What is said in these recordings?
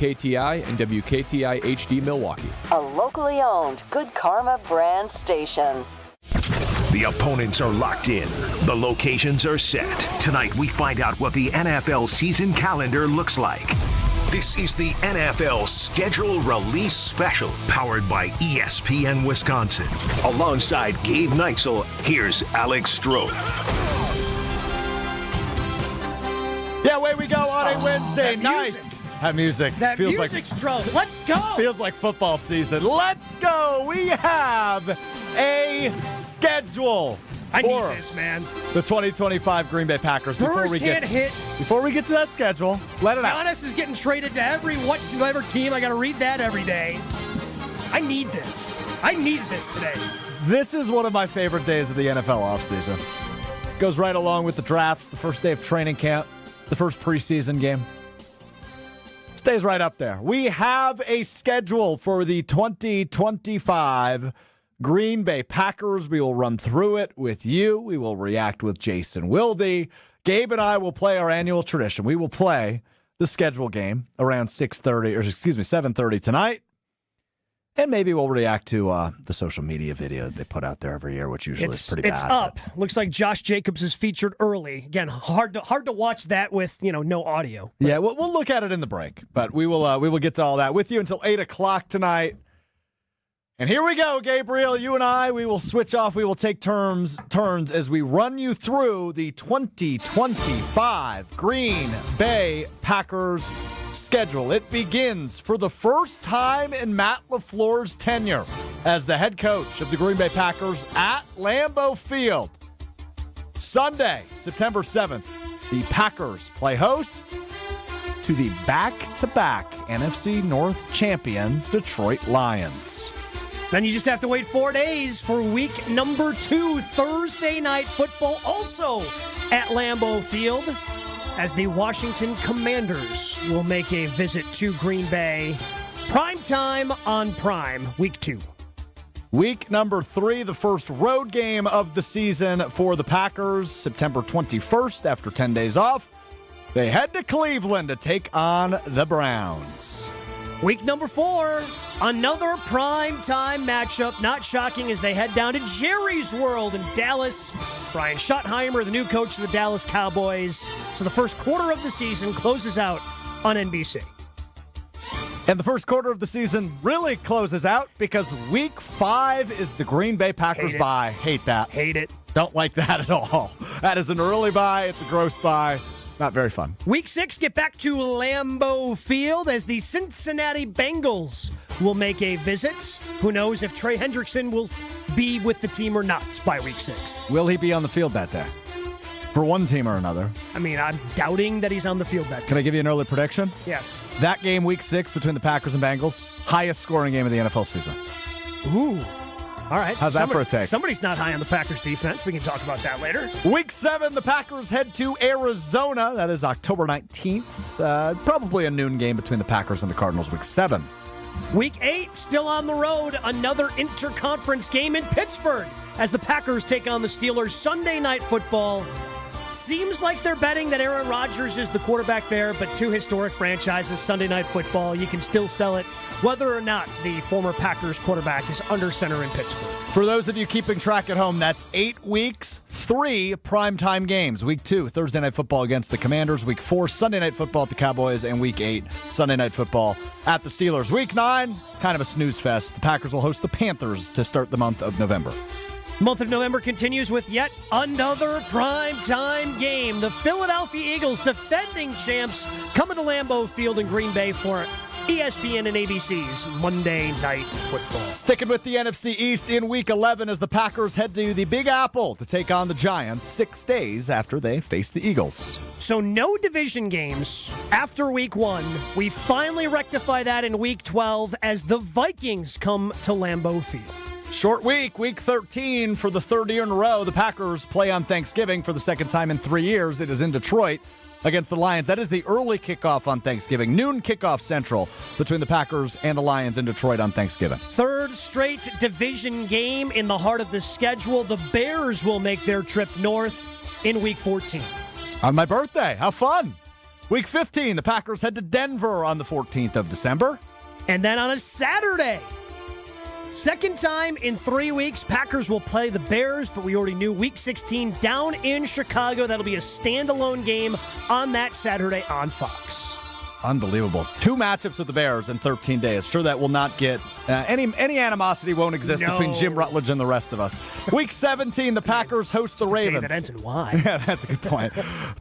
WKTI and WKTI HD Milwaukee. A locally owned Good Karma brand station. The opponents are locked in. The locations are set. Tonight, we find out what the NFL season calendar looks like. This is the NFL Schedule Release Special, powered by ESPN Wisconsin. Alongside Gabe Neitzel, here's Alex Strofe. Yeah, away we go on a Wednesday night. That music. That feels music like, stroke. Let's go. Feels like football season. Let's go. We have a schedule. I need this, man. The 2025 Green Bay Packers. Before we get to that schedule, let it out. Giannis is getting traded to every whatever team. I got to read that every day. I need this. I needed this today. This is one of my favorite days of the NFL offseason. Goes right along with the draft, the first day of training camp, the first preseason game. Stays right up there. We have a schedule for the 2025 Green Bay Packers. We will run through it with you. We will react with Jason Wilde. Gabe and I will play our annual tradition. We will play the schedule game around 7:30 tonight. And maybe we'll react to the social media video that they put out there every year, which usually is pretty bad. It's up. Looks like Josh Jacobs is featured early. Again, hard to watch that with no audio. But. Yeah, we'll look at it in the break, but we will get to all that with you until 8 o'clock tonight. And here we go, Gabriel. You and I, we will switch off. We will take turns as we run you through the 2025 Green Bay Packers schedule. It begins for the first time in Matt LaFleur's tenure as the head coach of the Green Bay Packers at Lambeau Field. Sunday, September 7th, the Packers play host to the back-to-back NFC North champion Detroit Lions. Then you just have to wait 4 days for week number 2, Thursday night football, also at Lambeau Field, as the Washington Commanders will make a visit to Green Bay. Prime time on Prime, week 2. Week number 3, the first road game of the season for the Packers, September 21st, after 10 days off. They head to Cleveland to take on the Browns. Week number 4, another prime time matchup. Not shocking as they head down to Jerry's World in Dallas. Brian Schottenheimer, the new coach of the Dallas Cowboys. So the first quarter of the season closes out on NBC. And the first quarter of the season really closes out because week 5 is the Green Bay Packers bye. Hate that. Hate it. Don't like that at all. That is an early bye. It's a gross bye. Not very fun. Week 6, get back to Lambeau Field as the Cincinnati Bengals will make a visit. Who knows if Trey Hendrickson will be with the team or not by week 6. Will he be on the field that day? For one team or another. I mean, I'm doubting that he's on the field that day. Can I give you an early prediction? Yes. That game, week 6, between the Packers and Bengals, highest scoring game of the NFL season. Ooh. All right. How's that for a take? Somebody's not high on the Packers defense. We can talk about that later. Week 7, the Packers head to Arizona. That is October 19th. Probably a noon game between the Packers and the Cardinals, week 7. Week 8, still on the road. Another interconference game in Pittsburgh as the Packers take on the Steelers. Sunday night football. Seems like they're betting that Aaron Rodgers is the quarterback there, but two historic franchises, Sunday night football, you can still sell it whether or not the former Packers quarterback is under center in Pittsburgh. For those of you keeping track at home, that's 8 weeks, 3 primetime games. Week 2, Thursday night football against the Commanders. Week 4, Sunday night football at the Cowboys. And week 8, Sunday night football at the Steelers. Week 9, kind of a snooze fest. The Packers will host the Panthers to start the month of November. Month of November continues with yet another primetime game. The Philadelphia Eagles, defending champs, coming to Lambeau Field in Green Bay for ESPN and ABC's Monday Night Football. Sticking with the NFC East in Week 11 as the Packers head to the Big Apple to take on the Giants 6 days after they face the Eagles. So no division games after Week 1. We finally rectify that in Week 12 as the Vikings come to Lambeau Field. Short week, Week 13 for the third year in a row. The Packers play on Thanksgiving for the second time in 3 years. It is in Detroit against the Lions. That is the early kickoff on Thanksgiving. Noon kickoff central between the Packers and the Lions in Detroit on Thanksgiving. Third straight division game in the heart of the schedule. The Bears will make their trip north in Week 14. On my birthday. How fun. Week 15, the Packers head to Denver on the 14th of December. And then on a Saturday, second time in 3 weeks, Packers will play the Bears, but we already knew Week 16 down in Chicago. That'll be a standalone game on that Saturday on Fox. Unbelievable. 2 matchups with the Bears in 13 days. Sure, that will not get any animosity won't exist between Jim Rutledge and the rest of us. Week 17, the Packers host the Ravens. That ends in Y. Yeah, that's a good point.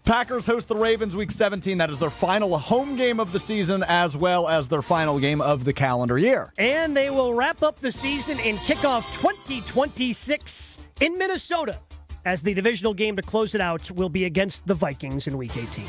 Packers host the Ravens Week 17. That is their final home game of the season as well as their final game of the calendar year. And they will wrap up the season and kick off 2026 in Minnesota, as the divisional game to close it out will be against the Vikings in Week 18.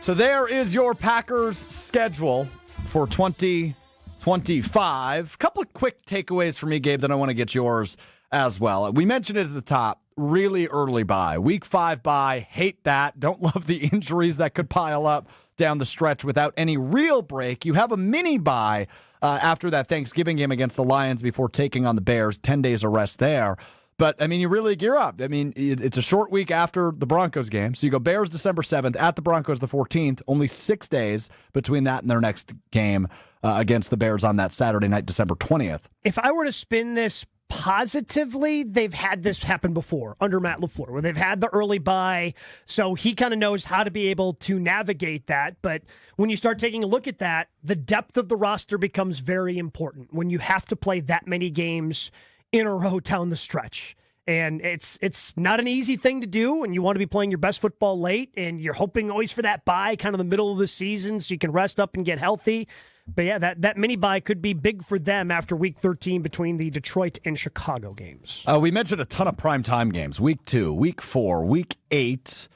So there is your Packers schedule for 2025. A couple of quick takeaways for me, Gabe, then I want to get yours as well. We mentioned it at the top, really early bye. Week 5 bye, hate that. Don't love the injuries that could pile up down the stretch without any real break. You have a mini bye after that Thanksgiving game against the Lions before taking on the Bears. 10 days of rest there. But, I mean, you really gear up. I mean, it's a short week after the Broncos game. So you go Bears December 7th, at the Broncos the 14th. Only 6 days between that and their next game against the Bears on that Saturday night, December 20th. If I were to spin this positively, they've had this happen before under Matt LaFleur, where they've had the early bye. So he kind of knows how to be able to navigate that. But when you start taking a look at that, the depth of the roster becomes very important when you have to play that many games in a row down the stretch. And it's not an easy thing to do, and you want to be playing your best football late, and you're hoping always for that bye kind of the middle of the season so you can rest up and get healthy. But yeah, that mini bye could be big for them after Week 13 between the Detroit and Chicago games. We mentioned a ton of primetime games. Week 2, Week 4, Week 8,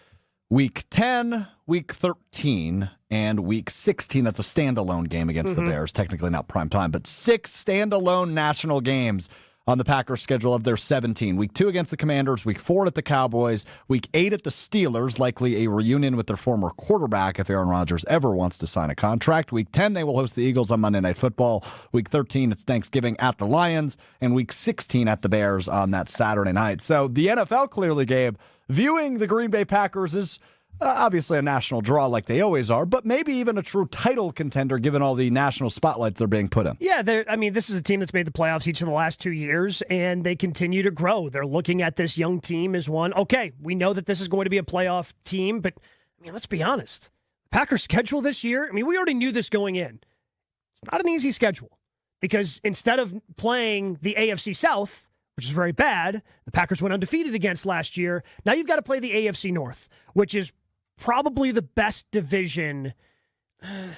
Week 10, Week 13, and Week 16. That's a standalone game against the Bears. Technically not primetime, but 6 standalone national games on the Packers schedule of their 17. Week 2 against the Commanders, Week 4 at the Cowboys, Week 8 at the Steelers, likely a reunion with their former quarterback if Aaron Rodgers ever wants to sign a contract. Week 10, they will host the Eagles on Monday Night Football. Week 13, it's Thanksgiving at the Lions, and Week 16 at the Bears on that Saturday night. So the NFL clearly, Gabe, viewing the Green Bay Packers as obviously a national draw like they always are, but maybe even a true title contender given all the national spotlights they're being put in. Yeah, this is a team that's made the playoffs each of the last 2 years, and they continue to grow. They're looking at this young team as one. Okay, we know that this is going to be a playoff team, but let's be honest. Packers' schedule this year, we already knew this going in. It's not an easy schedule because instead of playing the AFC South, which is very bad, the Packers went undefeated against last year. Now you've got to play the AFC North, which is probably the best division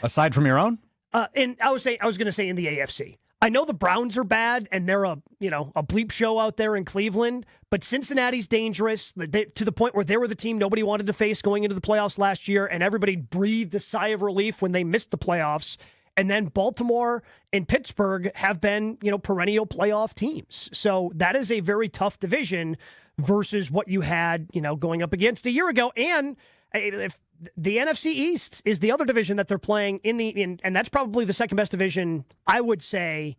aside from your own. And I was going to say in the AFC. I know the Browns are bad, and they're a bleep show out there in Cleveland. But Cincinnati's dangerous to the point where they were the team nobody wanted to face going into the playoffs last year, and everybody breathed a sigh of relief when they missed the playoffs. And then Baltimore and Pittsburgh have been perennial playoff teams. So that is a very tough division versus what you had going up against a year ago. And if the NFC East is the other division that they're playing and that's probably the second best division, I would say,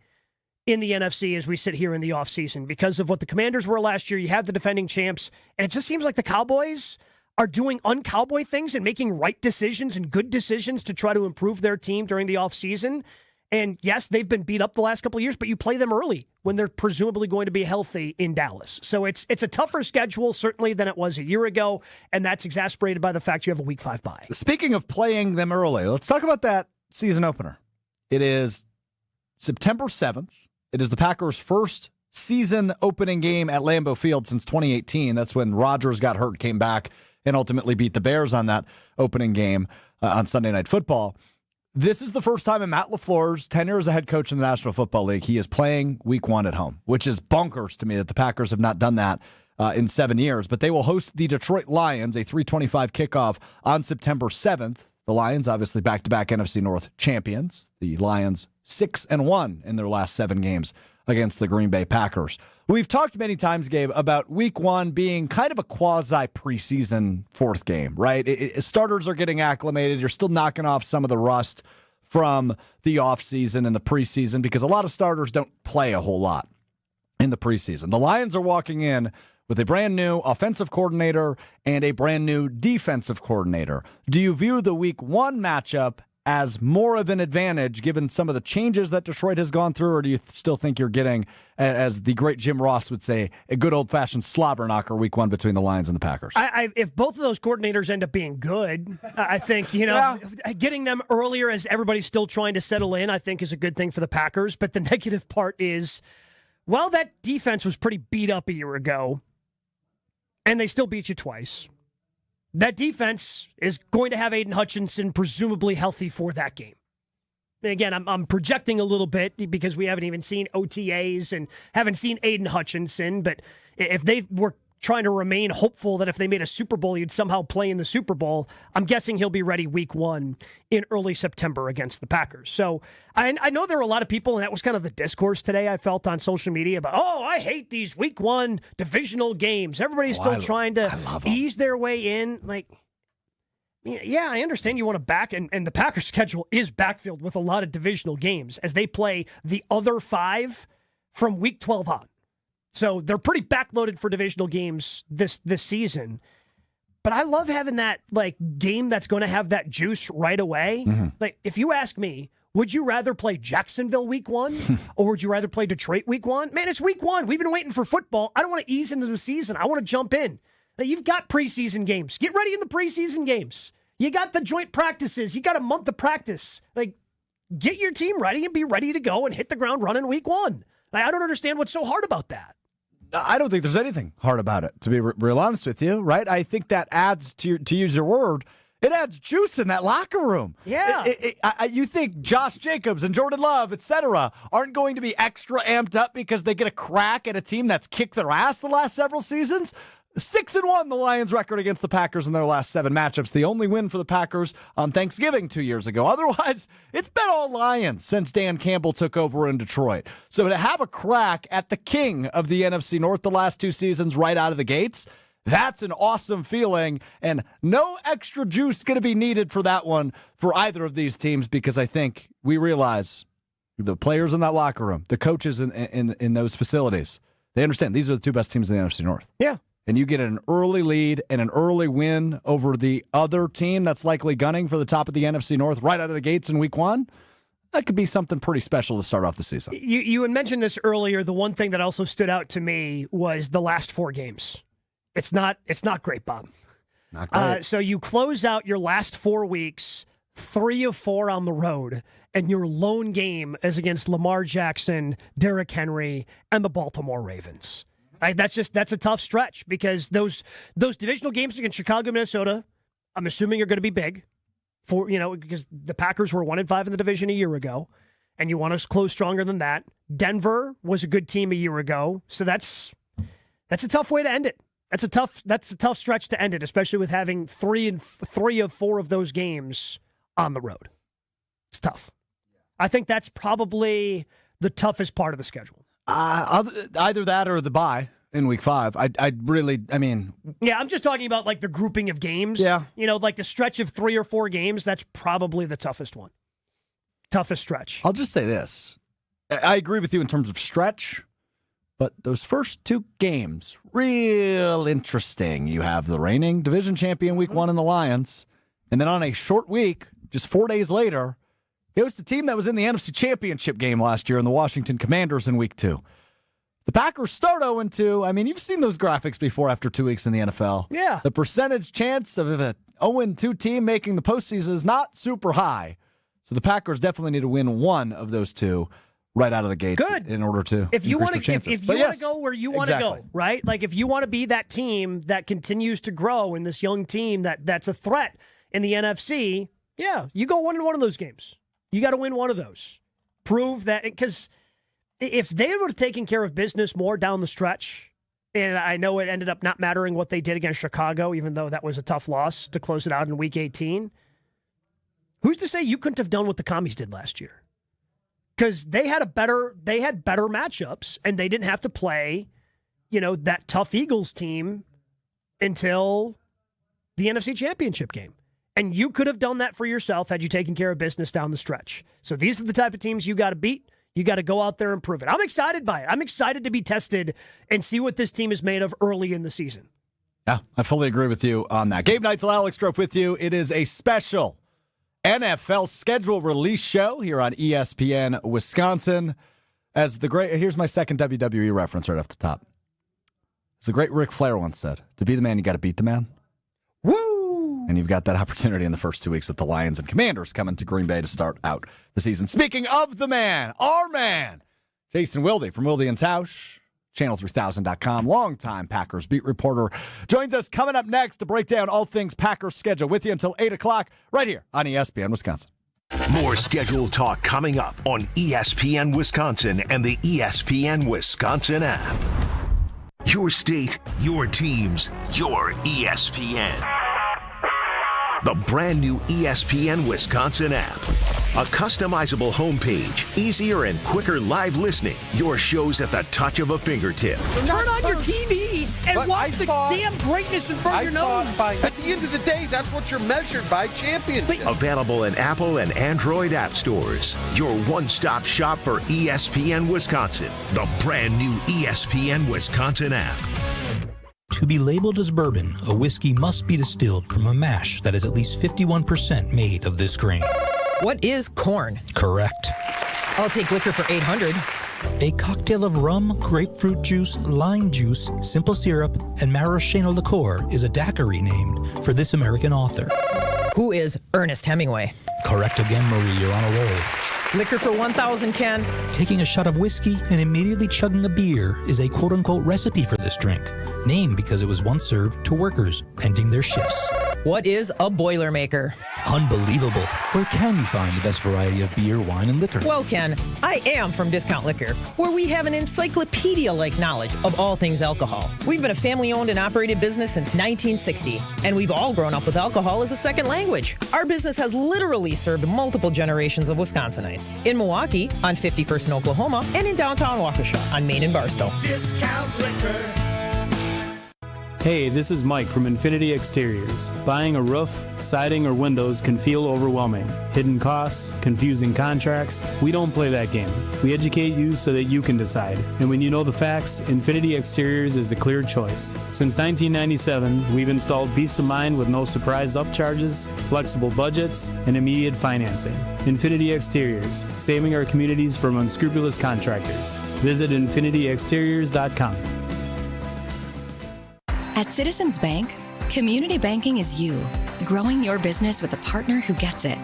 in the NFC as we sit here in the offseason because of what the Commanders were last year. You have the defending champs, and it just seems like the Cowboys are doing un-Cowboy things and making right decisions and good decisions to try to improve their team during the offseason. And yes, they've been beat up the last couple of years, but you play them early when they're presumably going to be healthy in Dallas. So it's a tougher schedule, certainly, than it was a year ago, and that's exacerbated by the fact you have a Week 5 bye. Speaking of playing them early, let's talk about that season opener. It is September 7th. It is the Packers' first season opening game at Lambeau Field since 2018. That's when Rodgers got hurt, came back, and ultimately beat the Bears on that opening game on Sunday Night Football. This is the first time in Matt LaFleur's tenure as a head coach in the National Football League he is playing Week 1 at home, which is bonkers to me that the Packers have not done that in 7 years. But they will host the Detroit Lions, a 3:25 kickoff on September 7th. The Lions, obviously back-to-back NFC North champions. The Lions 6-1 in their last 7 games against the Green Bay Packers. We've talked many times, Gabe, about Week 1 being kind of a quasi-preseason fourth game, right? Starters are getting acclimated. You're still knocking off some of the rust from the offseason and the preseason because a lot of starters don't play a whole lot in the preseason. The Lions are walking in with a brand new offensive coordinator and a brand new defensive coordinator. Do you view the week 1 matchup as more of an advantage given some of the changes that Detroit has gone through, or do you still think you're getting, as the great Jim Ross would say, a good old-fashioned slobber knocker week 1 between the Lions and the Packers? If both of those coordinators end up being good, I think, getting them earlier as everybody's still trying to settle in, I think is a good thing for the Packers. But the negative part is, while that defense was pretty beat up a year ago, and they still beat you twice, that defense is going to have Aiden Hutchinson presumably healthy for that game. And again, I'm projecting a little bit because we haven't even seen OTAs and haven't seen Aiden Hutchinson. But if they were trying to remain hopeful that if they made a Super Bowl, he'd somehow play in the Super Bowl, I'm guessing he'll be ready week 1 in early September against the Packers. So I know there were a lot of people, and that was kind of the discourse today I felt on social media about, I hate these week 1 divisional games. Everybody's still trying to ease their way in. Like, yeah, I understand you want to back, and the Packers' schedule is backfilled with a lot of divisional games as they play the other 5 from week 12 on. So they're pretty backloaded for divisional games this season. But I love having that game that's going to have that juice right away. Mm-hmm. Like, if you ask me, would you rather play Jacksonville week 1 or would you rather play Detroit week 1? Man, it's week 1. We've been waiting for football. I don't want to ease into the season. I want to jump in. Like, you've got preseason games. Get ready in the preseason games. You got the joint practices. You got a month of practice. Like, get your team ready and be ready to go and hit the ground running week 1. Like, I don't understand what's so hard about that. I don't think there's anything hard about it, to be real honest with you, right? I think that adds, to use your word, it adds juice in that locker room. Yeah. You think Josh Jacobs and Jordan Love, et cetera, aren't going to be extra amped up because they get a crack at a team that's kicked their ass the last several seasons? 6-1, the Lions' record against the Packers in their last 7 matchups. The only win for the Packers on Thanksgiving 2 years ago. Otherwise, it's been all Lions since Dan Campbell took over in Detroit. So to have a crack at the king of the NFC North the last 2 seasons right out of the gates, that's an awesome feeling, and no extra juice going to be needed for that one for either of these teams, because I think we realize the players in that locker room, the coaches in those facilities, they understand these are the 2 best teams in the NFC North. Yeah. And you get an early lead and an early win over the other team that's likely gunning for the top of the NFC North right out of the gates in week 1, that could be something pretty special to start off the season. You had mentioned this earlier. The one thing that also stood out to me was the last 4 games. It's not great, Bob. Not great. So you close out your last 4 weeks, 3 of 4 on the road, and your lone game is against Lamar Jackson, Derrick Henry, and the Baltimore Ravens. That's a tough stretch because those divisional games against Chicago, Minnesota, I'm assuming are going to be big because the Packers were 1-5 in the division a year ago, and you want to close stronger than that. Denver was a good team a year ago, so that's a tough way to end it. That's a tough stretch to end it, especially with having 3 of 4 of those games on the road. It's tough. I think that's probably the toughest part of the schedule. Either that or the bye in week 5. Yeah, I'm just talking about like the grouping of games. Yeah. Like the stretch of 3 or 4 games, that's probably the toughest one. Toughest stretch. I'll just say this. I agree with you in terms of stretch, but those first 2 games, real interesting. You have the reigning division champion week 1 in the Lions, and then on a short week, just 4 days later, it was the team that was in the NFC Championship game last year in the Washington Commanders in week 2. The Packers start 0-2. I mean, you've seen those graphics before after 2 weeks in the NFL. Yeah. The percentage chance of an 0-2 team making the postseason is not super high. So the Packers definitely need to win 1 of those 2 right out of the gates. Good. In order to if you want to want to go where you want to go, right? Like if you want to be that team that continues to grow and this young team that's a threat in the NFC, yeah, you go 1 in 1 of those games. You got to win 1 of those. Prove that, because if they would have taken care of business more down the stretch, and I know it ended up not mattering what they did against Chicago, even though that was a tough loss to close it out in Week 18, who's to say you couldn't have done what the Commies did last year? Because they had better matchups, and they didn't have to play, that tough Eagles team until the NFC Championship game. And you could have done that for yourself had you taken care of business down the stretch. So these are the type of teams you got to beat. You got to go out there and prove it. I'm excited by it. I'm excited to be tested and see what this team is made of early in the season. Yeah, I fully agree with you on that. Gabe Neitzel, Alex Strofe with you. It is a special NFL schedule release show here on ESPN Wisconsin. Here's my second WWE reference right off the top. As the great Ric Flair once said, to be the man, you got to beat the man. Woo! And you've got that opportunity in the first 2 weeks with the Lions and Commanders coming to Green Bay to start out the season. Speaking of the man, our man, Jason Wilde from Wilde and Tausch, Channel3000.com, longtime Packers beat reporter, joins us coming up next to break down all things Packers schedule with you until 8 o'clock right here on ESPN Wisconsin. More schedule talk coming up on ESPN Wisconsin and the ESPN Wisconsin app. Your state, your teams, your ESPN. The brand new ESPN Wisconsin app. A customizable homepage, easier and quicker live listening. Your shows at the touch of a fingertip. Turn on your TV and watch the damn greatness in front of your nose. At the end of the day, that's what you're measured by, championship. Available in Apple and Android app stores. Your one-stop shop for ESPN Wisconsin. The brand new ESPN Wisconsin app. To be labeled as bourbon, a whiskey must be distilled from a mash that is at least 51% made of this grain. What is corn? Correct. I'll take liquor for 800. A cocktail of rum, grapefruit juice, lime juice, simple syrup, and maraschino liqueur is a daiquiri named for this American author. Who is Ernest Hemingway? Correct again, Marie. You're on a roll. Liquor for 1,000, Ken. Taking a shot of whiskey and immediately chugging a beer is a quote-unquote recipe for this drink, named because it was once served to workers ending their shifts. What is a Boilermaker? Unbelievable. Where can you find the best variety of beer, wine, and liquor? Well, Ken, I am from Discount Liquor, where we have an encyclopedia-like knowledge of all things alcohol. We've been a family-owned and operated business since 1960, and we've all grown up with alcohol as a second language. Our business has literally served multiple generations of Wisconsinites. In Milwaukee, on 51st in Oklahoma, and in downtown Waukesha, on Main and Barstow. Discount Liquor. Hey, this is Mike from Infinity Exteriors. Buying a roof, siding, or windows can feel overwhelming. Hidden costs, confusing contracts. We don't play that game. We educate you so that you can decide. And when you know the facts, Infinity Exteriors is the clear choice. Since 1997, we've installed peace of mind with no surprise upcharges, flexible budgets, and immediate financing. Infinity Exteriors, saving our communities from unscrupulous contractors. Visit infinityexteriors.com. At Citizens Bank, community banking is you, growing your business with a partner who gets it.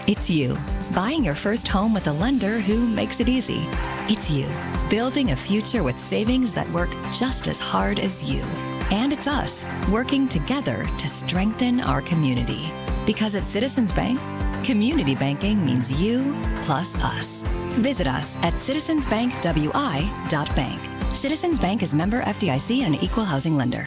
It's you, buying your first home with a lender who makes it easy. It's you, building a future with savings that work just as hard as you. And it's us, working together to strengthen our community. Because at Citizens Bank, community banking means you plus us. Visit us at citizensbankwi.bank. Citizens Bank is member FDIC and an equal housing lender.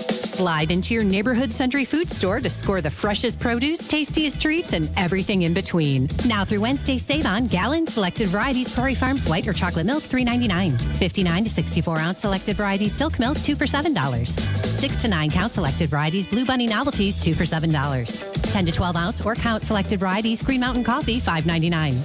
Slide into your neighborhood Century Food Store to score the freshest produce, tastiest treats, and everything in between. Now through Wednesday, save on gallon selected varieties Prairie Farms white or chocolate milk, $3.99. 59 to 64 ounce selected varieties silk milk, 2 for $7. 6 to 9 count selected varieties Blue Bunny novelties, 2 for $7. 10 to 12 ounce or count selected varieties Green Mountain coffee, $5.99.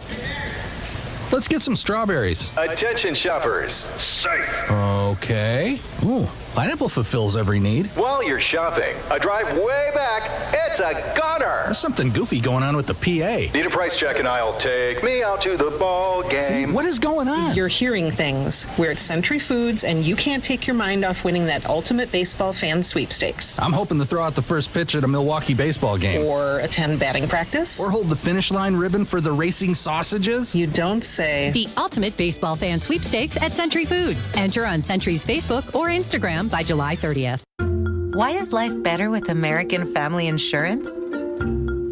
Let's get some strawberries. Attention shoppers. Safe. Okay. Ooh, pineapple fulfills every need. While you're shopping, a drive way back, it's a gunner. There's something goofy going on with the PA. Need a price check and I'll take me out to the ball game. See, what is going on? You're hearing things. We're at Century Foods, and you can't take your mind off winning that ultimate baseball fan sweepstakes. I'm hoping to throw out the first pitch at a Milwaukee baseball game. Or attend batting practice. Or hold the finish line ribbon for the racing sausages. You don't say. The ultimate baseball fan sweepstakes at Century Foods. Enter on Century's Facebook or Instagram by July 30th. Why is life better with American Family Insurance?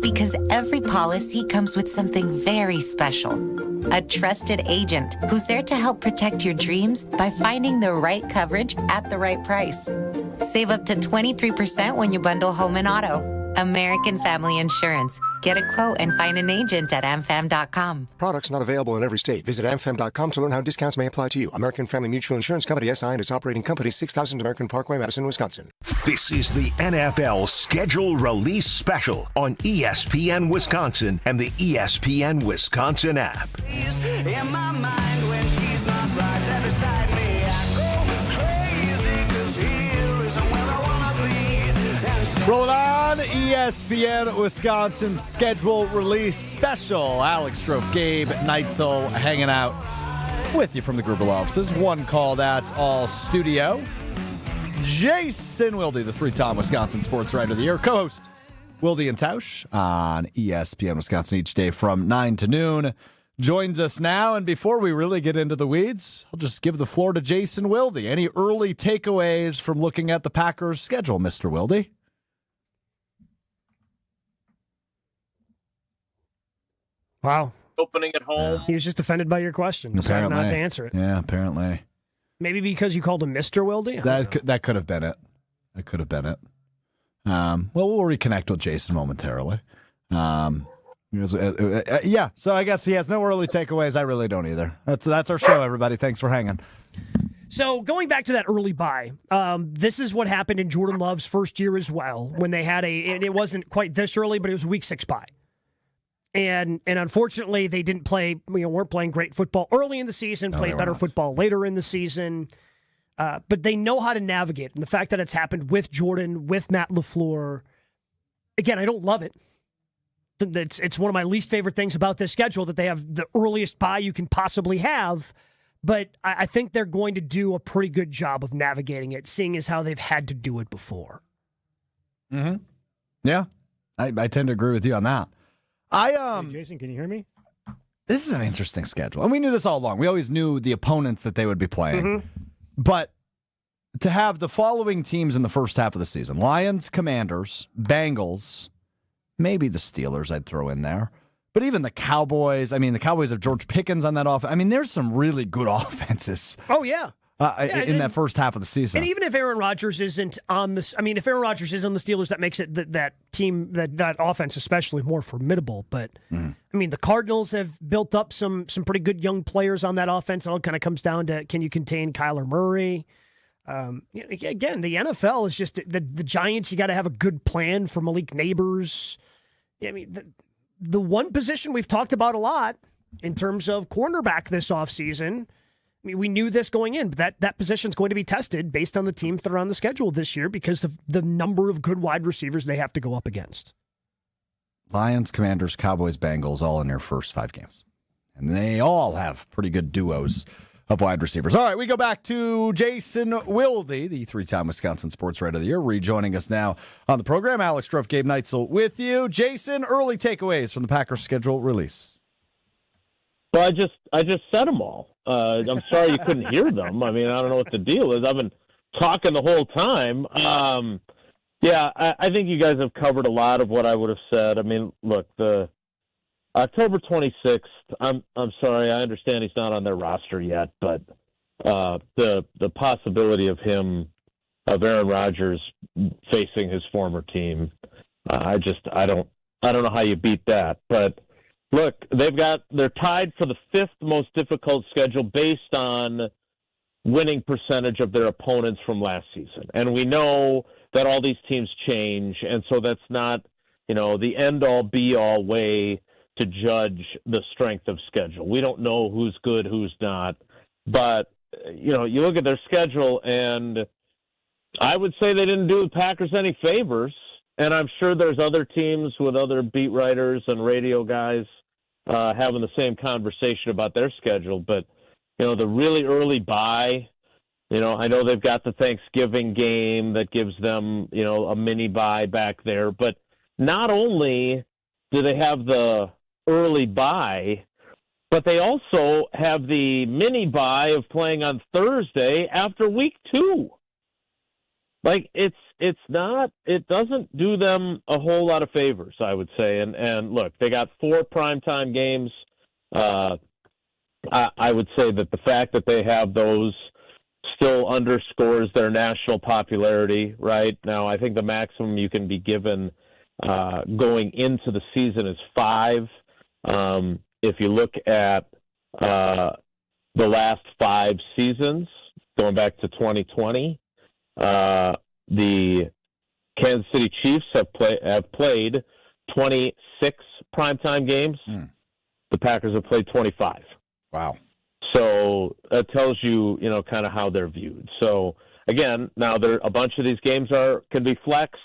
Because every policy comes with something very special. A trusted agent who's there to help protect your dreams by finding the right coverage at the right price. Save up to 23% when you bundle home and auto. American Family Insurance. Get a quote and find an agent at amfam.com. Products not available in every state. Visit amfam.com to learn how discounts may apply to you. American Family Mutual Insurance Company, SI, and its operating company, 6000 American Parkway, Madison, Wisconsin. This is the NFL Schedule Release Special on ESPN Wisconsin and the ESPN Wisconsin app. In my mind. Rolling on, ESPN Wisconsin schedule release special. Alex Strofe, Gabe Neitzel hanging out with you from the Gruber offices. One call, that's all studio. Jason Wilde, the three-time Wisconsin Sports Writer of the Year, co-host Wilde and Tausch on ESPN Wisconsin each day from 9 to noon. Joins us now, and before we really get into the weeds, I'll just give the floor to Jason Wilde. Any early takeaways from looking at the Packers' schedule, Mr. Wilde? Wow. Opening at home. He was just offended by your question. Decided not to answer it. Yeah, apparently. Maybe because you called him Mr. Wilde? That could have been it. That could have been it. Well, we'll reconnect with Jason momentarily. Yeah, so I guess he has no early takeaways. I really don't either. That's our show, everybody. Thanks for hanging. So going back to that early bye, this is what happened in Jordan Love's first year as well, when they had and it wasn't quite this early, but it was week 6 bye. And unfortunately, they didn't play, weren't playing great football early in the season, played better football later in the season. But they know how to navigate. And the fact that it's happened with Jordan, with Matt LaFleur, again, I don't love it. It's one of my least favorite things about this schedule, that they have the earliest bye you can possibly have. But I think they're going to do a pretty good job of navigating it, seeing as how they've had to do it before. Mm-hmm. Yeah, I tend to agree with you on that. Hey, Jason, can you hear me? This is an interesting schedule. And we knew this all along. We always knew the opponents that they would be playing. Mm-hmm. But to have the following teams in the first half of the season: Lions, Commanders, Bengals, maybe the Steelers I'd throw in there. But even the Cowboys, the Cowboys have George Pickens on that offense. There's some really good offenses. Oh, yeah. In that first half of the season. And even if Aaron Rodgers isn't on this, if Aaron Rodgers is on the Steelers, that makes it that team, that offense especially, more formidable. But, the Cardinals have built up some pretty good young players on that offense. It all kind of comes down to, can you contain Kyler Murray? Again, the NFL is just, the Giants, you got to have a good plan for Malik Neighbors. The one position we've talked about a lot in terms of cornerback this offseason, we knew this going in, but that position is going to be tested based on the teams that are on the schedule this year because of the number of good wide receivers they have to go up against. Lions, Commanders, Cowboys, Bengals, all in their first 5 games. And they all have pretty good duos of wide receivers. All right, we go back to Jason Wilde, the 3-time Wisconsin Sports Writer of the Year, rejoining us now on the program. Alex Strofe, Gabe Neitzel with you. Jason, early takeaways from the Packers schedule release. Well, I just said them all. I'm sorry you couldn't hear them. I don't know what the deal is. I've been talking the whole time. I think you guys have covered a lot of what I would have said. Look, the October 26th, I'm sorry, I understand he's not on their roster yet, but the possibility of Aaron Rodgers facing his former team, I don't know how you beat that. But look, they're tied for the 5th most difficult schedule based on winning percentage of their opponents from last season. And we know that all these teams change, and so that's not, the end-all, be-all way to judge the strength of schedule. We don't know who's good, who's not. But, you look at their schedule, and I would say they didn't do the Packers any favors. And I'm sure there's other teams with other beat writers and radio guys having the same conversation about their schedule. But, the really early bye, I know they've got the Thanksgiving game that gives them, a mini bye back there. But not only do they have the early bye, but they also have the mini bye of playing on Thursday after week 2. It doesn't do them a whole lot of favors, I would say. And look, they got 4 primetime games. I would say that the fact that they have those still underscores their national popularity, right? Now, I think the maximum you can be given going into the season is 5. If you look at the last 5 seasons, going back to 2020, the Kansas City Chiefs have played 26 primetime games. The Packers have played 25. Wow. So that tells you, kind of how they're viewed. So again, now a bunch of these games can be flexed.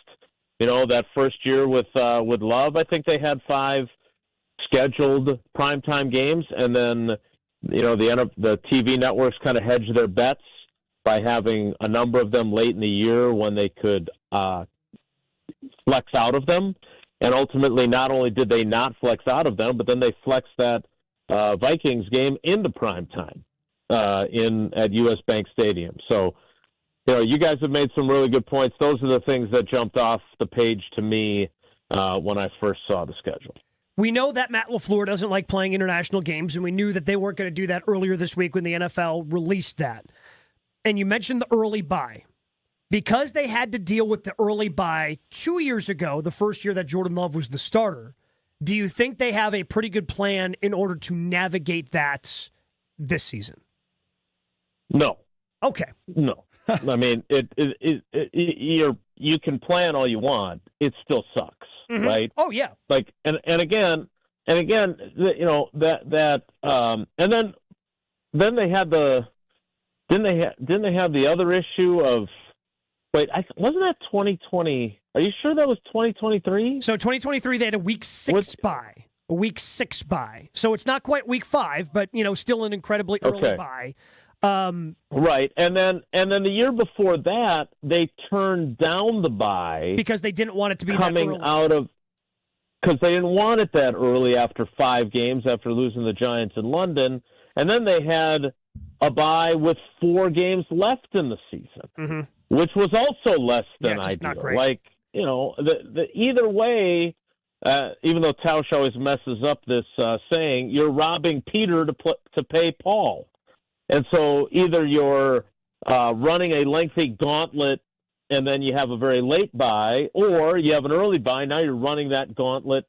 That first year with Love, I think they had 5 scheduled primetime games, and then the TV networks kind of hedged their bets by having a number of them late in the year when they could flex out of them. And ultimately, not only did they not flex out of them, but then they flexed that Vikings game into primetime at US Bank Stadium. So, you guys have made some really good points. Those are the things that jumped off the page to me when I first saw the schedule. We know that Matt LaFleur doesn't like playing international games, and we knew that they weren't going to do that earlier this week when the NFL released that. And you mentioned the early bye. Because they had to deal with the early bye 2 years ago, the first year that Jordan Love was the starter, do you think they have a pretty good plan in order to navigate that this season? No. Okay. No. I mean, you can plan all you want. It still sucks, right? Oh yeah. And again, and then they had didn't they have the other issue of wasn't that 2020? Are you sure that was 2023? So 2023 they had a week 6 bye. A week 6 bye. So it's not quite week 5, but still an incredibly early bye. Right, and then the year before that, they turned down the bye because they didn't want it to be coming that early. out of because they didn't want it that early after 5 games after losing the Giants in London, and then they had a bye with 4 games left in the season, which was also less than ideal. Not great. Either way. Even though Tausch always messes up this saying, you're robbing Peter to pay Paul. And so either you're running a lengthy gauntlet and then you have a very late bye, or you have an early bye. Now you're running that gauntlet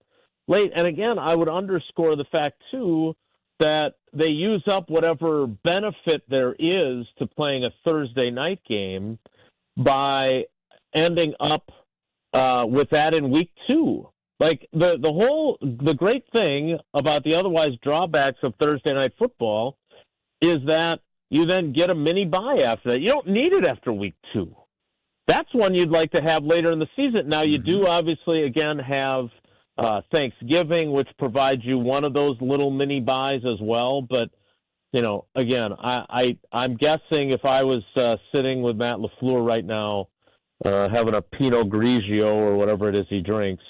late. And again, I would underscore the fact, too, that they use up whatever benefit there is to playing a Thursday night game by ending up with that in week 2. Like the great thing about the otherwise drawbacks of Thursday night football is that you then get a mini bye after that. You don't need it after week 2. That's one you'd like to have later in the season. Now, you do obviously, again, have Thanksgiving, which provides you one of those little mini buys as well. But, again, I'm guessing if I was sitting with Matt LaFleur right now, having a Pinot Grigio or whatever it is he drinks,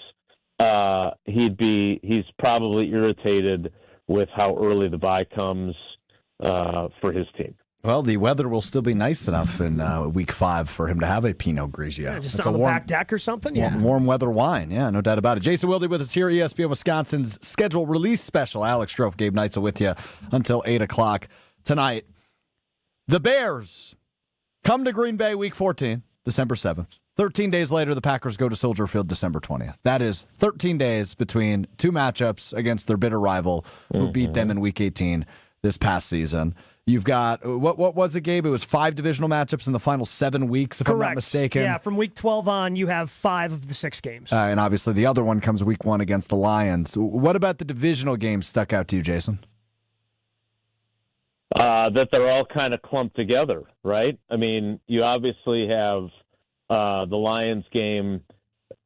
he's probably irritated with how early the bye comes for his team. Well, the weather will still be nice enough in week 5 for him to have a Pinot Grigio. Yeah, just on the back deck or something. Yeah, warm weather wine. Yeah, no doubt about it. Jason Wilde with us here, ESPN Wisconsin's schedule release special. Alex Strofe, Gabe Neitzel with you until 8 o'clock tonight. The Bears come to Green Bay week 14, December 7th. 13 days later, the Packers go to Soldier Field December 20th. That is 13 days between 2 matchups against their bitter rival who beat them in week 18 this past season. You've got, what was it, Gabe? It was 5 divisional matchups in the final 7 weeks, if I'm not mistaken. Yeah, from week 12 on, you have 5 of the 6 games. And obviously the other one comes week 1 against the Lions. What about the divisional games stuck out to you, Jason? That they're all kind of clumped together, right? I mean, you obviously have the Lions game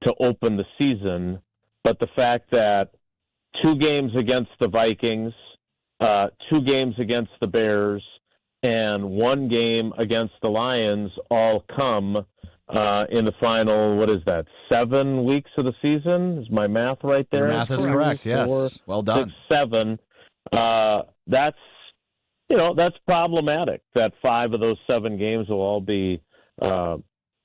to open the season, but the fact that 2 games against the Vikings, 2 games against the Bears, and 1 game against the Lions all come in the final, 7 weeks of the season? Is my math right there? Your math is correct, yes. Well done. 6, 7. That's problematic that 5 of those 7 games will all be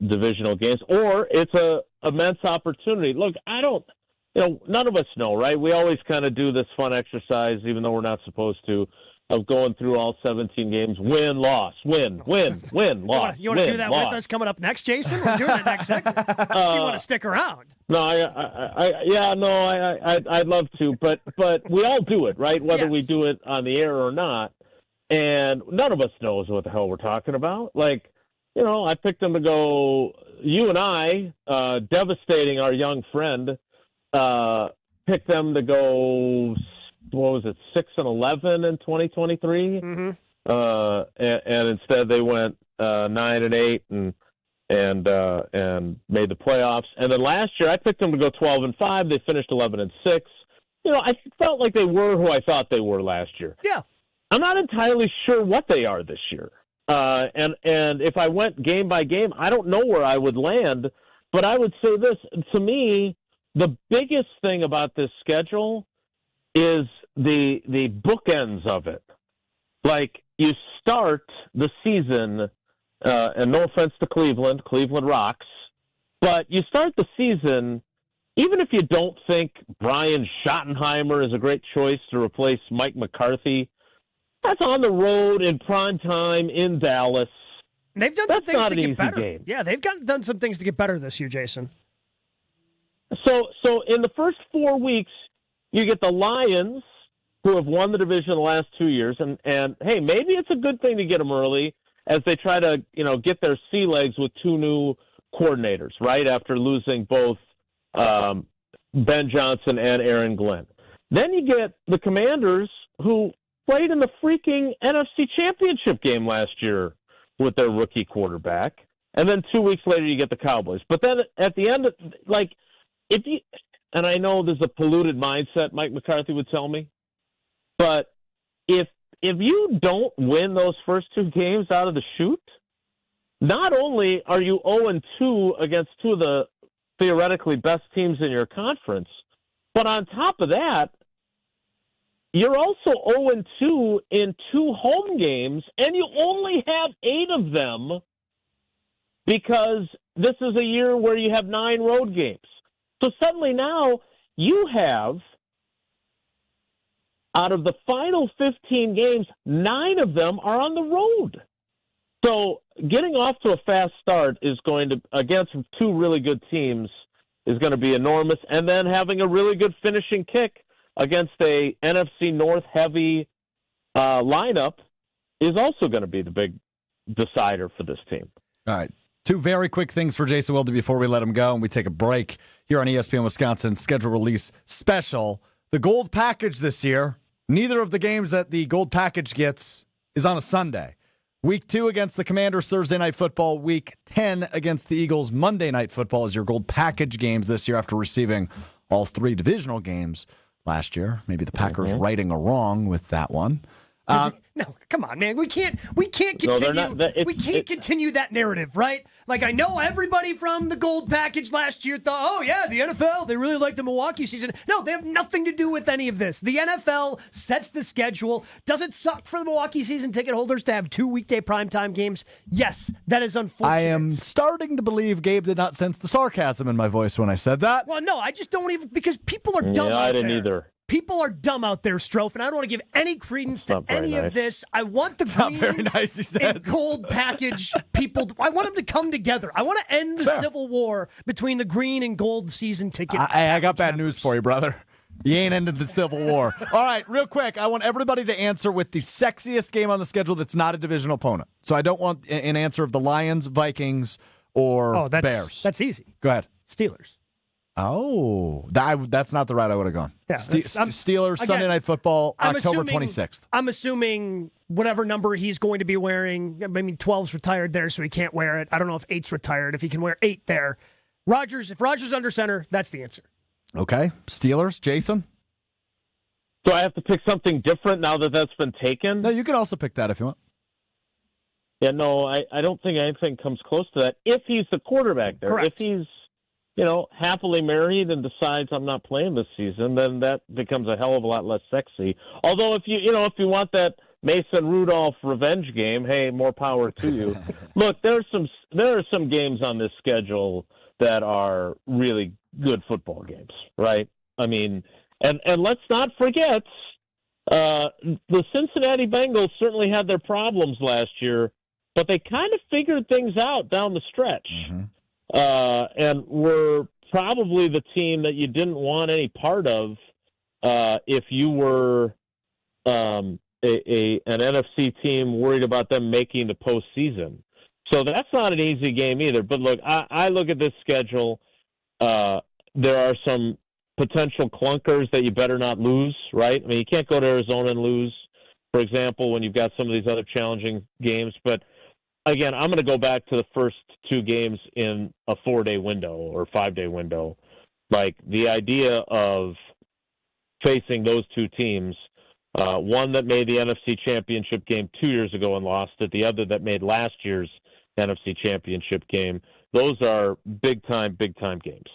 divisional games, or it's a immense opportunity. Look, none of us know, right? We always kind of do this fun exercise, even though we're not supposed to, of going through all 17 games, win, loss, win, loss. You want to do that with us coming up next, Jason? We're doing that next segment. If you want to stick around. No, I'd love to, but we all do it, right? Whether we do it on the air or not, and none of us knows what the hell we're talking about. Like, I picked them to go. You and I, devastating our young friend, picked them to go. What was it, 6-11 in 2023? And instead they went 9-8, and and made the playoffs. And then last year, I picked them to go 12-5. They finished 11-6. I felt like they were who I thought they were last year. Yeah. I'm not entirely sure what they are this year. And if I went game by game, I don't know where I would land. But I would say this, to me, the biggest thing about this schedule is the bookends of it. Like, you start the season, and no offense to Cleveland rocks, but you start the season, even if you don't think Brian Schottenheimer is a great choice to replace Mike McCarthy, that's on the road in prime time in Dallas. They've done some things to get better. Game. Yeah, they've done some things to get better this year, Jason. So in the first 4 weeks, you get the Lions, who have won the division the last 2 years, and hey, maybe it's a good thing to get them early as they try to get their sea legs with two new coordinators, right, after losing both Ben Johnson and Aaron Glenn. Then you get the Commanders, who played in the freaking NFC Championship game last year with their rookie quarterback. And then 2 weeks later, you get the Cowboys. But then at the end, and I know there's a polluted mindset, Mike McCarthy would tell me, but if you don't win those first two games out of the chute, not only are you 0-2 against two of the theoretically best teams in your conference, but on top of that, you're also 0-2 in 2 home games, and you only have 8 of them because this is a year where you have 9 road games. So suddenly now you have, out of the final 15 games, 9 of them are on the road. So getting off to a fast start is going to, against 2 really good teams, is going to be enormous. And then having a really good finishing kick against a NFC North heavy lineup is also going to be the big decider for this team. All right. 2 very quick things for Jason Wilde before we let him go and we take a break here on ESPN Wisconsin's schedule release special. The gold package this year, neither of the games that the gold package gets is on a Sunday. Week 2 against the Commanders, Thursday Night Football. Week 10 against the Eagles, Monday Night Football is your gold package games this year after receiving all 3 divisional games last year. Maybe the Packers righting a wrong with that one. No, come on, man. We can't continue. We can't continue that narrative, right? Like, I know everybody from the gold package last year thought, oh yeah, the NFL, they really like the Milwaukee season. No, they have nothing to do with any of this. The NFL sets the schedule. Does it suck for the Milwaukee season ticket holders to have 2 weekday primetime games? Yes, that is unfortunate. I am starting to believe Gabe did not sense the sarcasm in my voice when I said that. Well, no, I just don't even, because people are dumb out there. I didn't either. People are dumb out there, Strofe, and I don't want to give any credence to any of this. I want the green very nice, he says. and gold package people. I want them to come together. I want to end the civil war between the green and gold season ticket. I got bad news for you, brother. You ain't ended the Civil War. All right, real quick, I want everybody to answer with the sexiest game on the schedule that's not a divisional opponent. So I don't want an answer of the Lions, Vikings, or Bears. That's easy. Go ahead. Steelers. Oh, that's not the route I would have gone. Yeah, Steelers, again, Sunday Night Football, October 26th. I'm assuming whatever number he's going to be wearing, I mean, 12's retired there, so he can't wear it. I don't know if 8's retired, if he can wear 8 there. If Rodgers under center, that's the answer. Okay. Steelers, Jason? So I have to pick something different now that that's been taken? No, you can also pick that if you want. Yeah, no, I don't think anything comes close to that. If he's the quarterback there. Correct. If he's happily married and decides I'm not playing this season, then that becomes a hell of a lot less sexy. Although if you want that Mason Rudolph revenge game, hey, more power to you. Look, there are some games on this schedule that are really good football games, right? I mean, and let's not forget, the Cincinnati Bengals certainly had their problems last year, but they kind of figured things out down the stretch. Mm-hmm. And were probably the team that you didn't want any part of if you were an NFC team worried about them making the postseason. So that's not an easy game either. But look, I look at this schedule. There are some potential clunkers that you better not lose, right? I mean, you can't go to Arizona and lose, for example, when you've got some of these other challenging games. But again, I'm going to go back to the first two games in a 4-day window or 5-day window. Like the idea of facing those two teams, one that made the NFC Championship game 2 years ago and lost it, the other that made last year's NFC Championship game. Those are big-time games.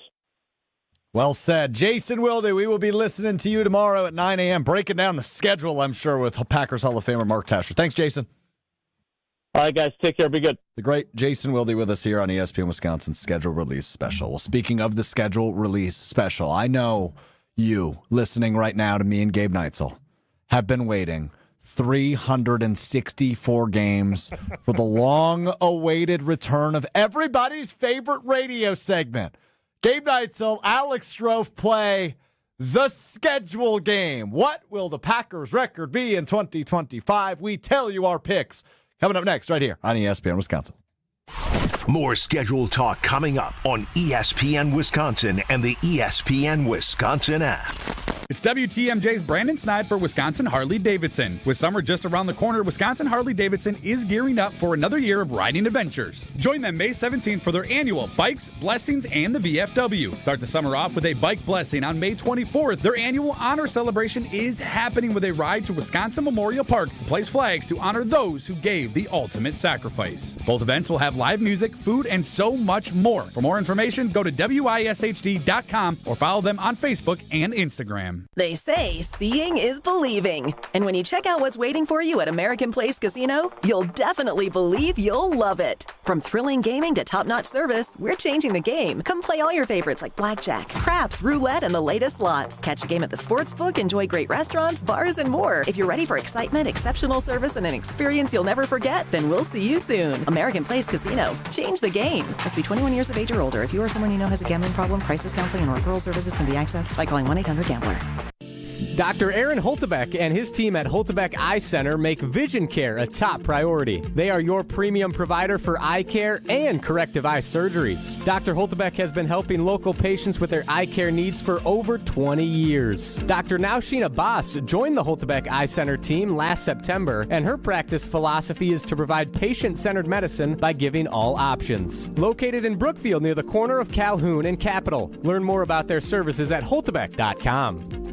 Well said. Jason Wilde, we will be listening to you tomorrow at 9 a.m., breaking down the schedule, I'm sure, with Packers Hall of Famer Mark Tasher. Thanks, Jason. All right, guys, take care. Be good. The great Jason Wilde with us here on ESPN Wisconsin's Schedule Release Special. Well, speaking of the Schedule Release Special, I know you, listening right now to me and Gabe Neitzel, have been waiting 364 games for the long-awaited return of everybody's favorite radio segment. Gabe Neitzel, Alex Strofe play the schedule game. What will the Packers' record be in 2025? We tell you our picks. Coming up next, right here on ESPN Wisconsin. More schedule talk coming up on ESPN Wisconsin and the ESPN Wisconsin app. It's WTMJ's Brandon Snide for Wisconsin Harley-Davidson. With summer just around the corner, Wisconsin Harley-Davidson is gearing up for another year of riding adventures. Join them May 17th for their annual Bikes, Blessings, and the VFW. Start the summer off with a bike blessing on May 24th. Their annual honor celebration is happening with a ride to Wisconsin Memorial Park to place flags to honor those who gave the ultimate sacrifice. Both events will have live music, food, and so much more. For more information, go to WISHD.com or follow them on Facebook and Instagram. They say seeing is believing. And when you check out what's waiting for you at American Place Casino, you'll definitely believe you'll love it. From thrilling gaming to top-notch service, we're changing the game. Come play all your favorites like blackjack, craps, roulette, and the latest slots. Catch a game at the sportsbook, enjoy great restaurants, bars, and more. If you're ready for excitement, exceptional service, and an experience you'll never forget, then we'll see you soon. American Place Casino. Change the game. Must be 21 years of age or older. If you or someone you know has a gambling problem, crisis counseling and referral services can be accessed by calling 1-800-GAMBLER. Dr. Aaron Holtebeck and his team at Holtebeck Eye Center make vision care a top priority. They are your premium provider for eye care and corrective eye surgeries. Dr. Holtebeck has been helping local patients with their eye care needs for over 20 years. Dr. Nausheen Abbas joined the Holtebeck Eye Center team last September, and her practice philosophy is to provide patient-centered medicine by giving all options. Located in Brookfield near the corner of Calhoun and Capitol. Learn more about their services at holtebeck.com.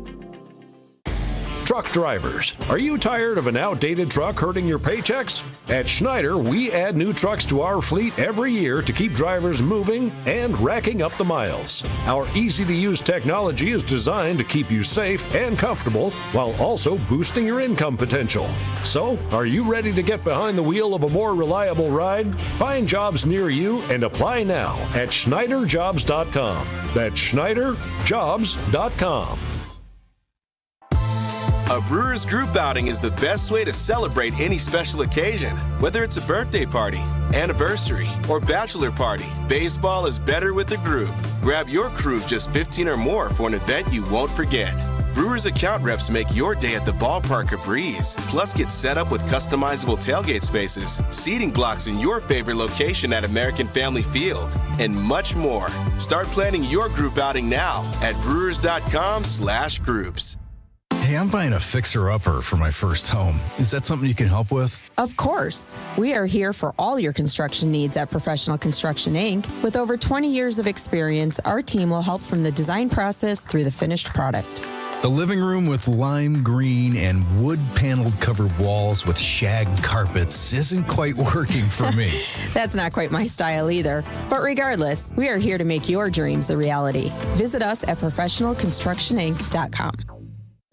Truck drivers, are you tired of an outdated truck hurting your paychecks? At Schneider, we add new trucks to our fleet every year to keep drivers moving and racking up the miles. Our easy-to-use technology is designed to keep you safe and comfortable while also boosting your income potential. So, are you ready to get behind the wheel of a more reliable ride? Find jobs near you and apply now at SchneiderJobs.com. That's SchneiderJobs.com. A Brewers group outing is the best way to celebrate any special occasion. Whether it's a birthday party, anniversary, or bachelor party, baseball is better with a group. Grab your crew of just 15 or more for an event you won't forget. Brewers account reps make your day at the ballpark a breeze. Plus, get set up with customizable tailgate spaces, seating blocks in your favorite location at American Family Field, and much more. Start planning your group outing now at brewers.com/groups. Hey, I'm buying a fixer-upper for my first home. Is that something you can help with? Of course. We are here for all your construction needs at Professional Construction, Inc. With over 20 years of experience, our team will help from the design process through the finished product. The living room with lime green and wood-paneled covered walls with shag carpets isn't quite working for me. That's not quite my style either. But regardless, we are here to make your dreams a reality. Visit us at ProfessionalConstructionInc.com.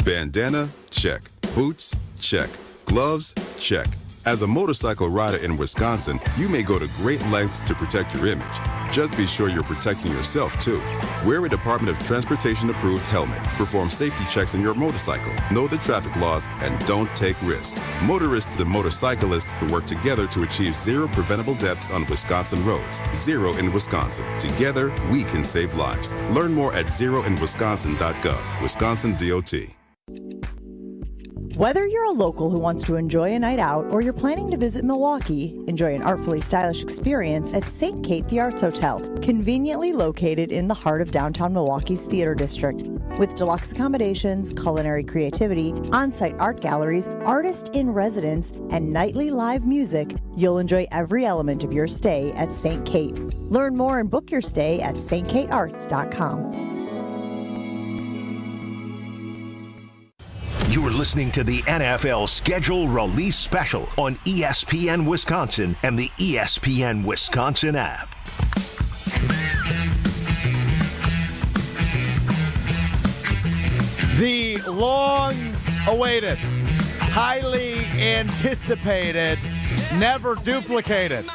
Bandana? Check. Boots? Check. Gloves? Check. As a motorcycle rider in Wisconsin, you may go to great lengths to protect your image. Just be sure you're protecting yourself, too. Wear a Department of Transportation-approved helmet. Perform safety checks on your motorcycle. Know the traffic laws and don't take risks. Motorists and motorcyclists can work together to achieve zero preventable deaths on Wisconsin roads. Zero in Wisconsin. Together, we can save lives. Learn more at zeroinwisconsin.gov. Wisconsin DOT. Whether you're a local who wants to enjoy a night out or you're planning to visit Milwaukee, enjoy an artfully stylish experience at St. Kate the Arts Hotel, conveniently located in the heart of downtown Milwaukee's Theater District. With deluxe accommodations, culinary creativity, on-site art galleries, artist in residence, and nightly live music, you'll enjoy every element of your stay at St. Kate. Learn more and book your stay at stkatearts.com. You're listening to the NFL Schedule Release Special on ESPN Wisconsin and the ESPN Wisconsin app. The long-awaited, highly anticipated, never duplicated